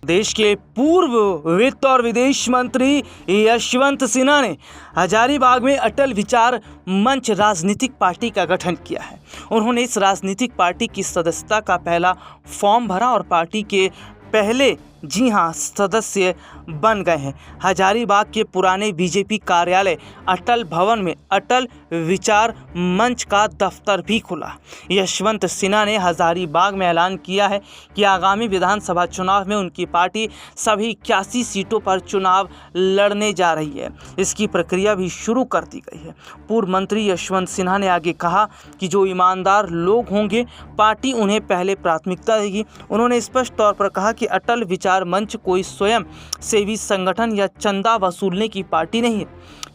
देश के पूर्व वित्त और विदेश मंत्री यशवंत सिन्हा ने हजारीबाग में अटल विचार मंच राजनीतिक पार्टी का गठन किया है। उन्होंने इस राजनीतिक पार्टी की सदस्यता का पहला फॉर्म भरा और पार्टी के पहले सदस्य बन गए हैं। हजारीबाग के पुराने बीजेपी कार्यालय अटल भवन में अटल विचार मंच का दफ्तर भी खुला। यशवंत सिन्हा ने हजारीबाग में ऐलान किया है कि आगामी विधानसभा चुनाव में उनकी पार्टी सभी 81 सीटों पर चुनाव लड़ने जा रही है। इसकी प्रक्रिया भी शुरू कर दी गई है। पूर्व मंत्री यशवंत सिन्हा ने आगे कहा कि जो ईमानदार लोग होंगे पार्टी उन्हें पहले प्राथमिकता देगी। उन्होंने स्पष्ट तौर पर कहा कि अटल विचार मंच कोई स्वयं सेवी संगठन या चंदा वसूलने की पार्टी नहीं है,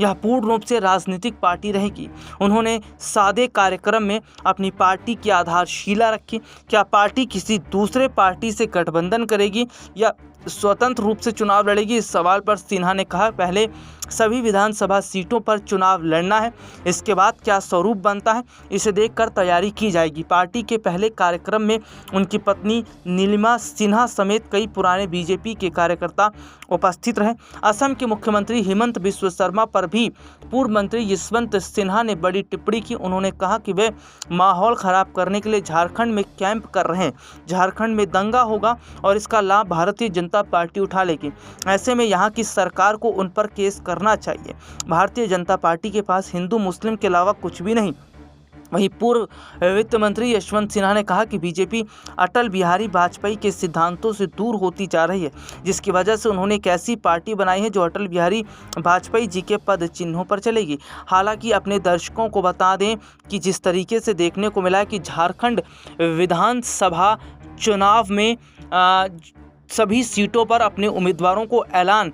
यह पूर्ण रूप से राजनीतिक पार्टी रहेगी। उन्होंने सादे कार्यक्रम में अपनी पार्टी की आधारशिला रखी। क्या पार्टी किसी दूसरे पार्टी से गठबंधन करेगी या स्वतंत्र रूप से चुनाव लड़ेगी? इस सवाल पर सिन्हा ने कहा, पहले सभी विधानसभा सीटों पर चुनाव लड़ना है, इसके बाद क्या स्वरूप बनता है इसे देखकर तैयारी की जाएगी। पार्टी के पहले कार्यक्रम में उनकी पत्नी नीलिमा सिन्हा समेत कई पुराने बीजेपी के कार्यकर्ता उपस्थित रहे। असम के मुख्यमंत्री हिमंत बिस्वा शर्मा पर भी पूर्व मंत्री यशवंत सिन्हा ने बड़ी टिप्पणी की। उन्होंने कहा कि वे माहौल खराब करने के लिए झारखंड में कैंप कर रहे हैं। झारखंड में दंगा होगा और इसका लाभ भारतीय जनता पार्टी उठा लेगी। ऐसे में यहाँ की सरकार को उन पर केस करना चाहिए। भारतीय जनता पार्टी के पास हिंदू मुस्लिम के अलावा कुछ भी नहीं। वहीं पूर्व वित्त मंत्री यशवंत सिन्हा ने कहा कि बीजेपी अटल बिहारी वाजपेयी के सिद्धांतों से दूर होती जा रही है, जिसकी वजह से उन्होंने एक ऐसी पार्टी बनाई है जो अटल बिहारी वाजपेयी जी के पद चिन्हों पर चलेगी। हालांकि अपने दर्शकों को बता दें कि जिस तरीके से देखने को मिला है कि झारखंड विधानसभा चुनाव में सभी सीटों पर अपने उम्मीदवारों को ऐलान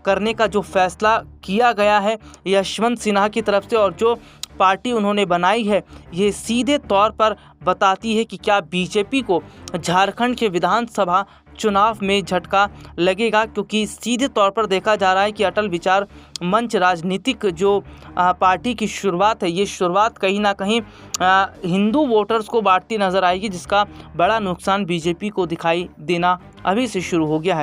करने का जो फैसला किया गया है यशवंत सिन्हा की तरफ से, और जो पार्टी उन्होंने बनाई है ये सीधे तौर पर बताती है कि क्या बीजेपी को झारखंड के विधानसभा चुनाव में झटका लगेगा, क्योंकि सीधे तौर पर देखा जा रहा है कि अटल विचार मंच राजनीतिक जो पार्टी की शुरुआत है, ये शुरुआत कहीं ना कहीं हिंदू वोटर्स को बांटती नजर आएगी, जिसका बड़ा नुकसान बीजेपी को दिखाई देना अभी से शुरू हो गया है।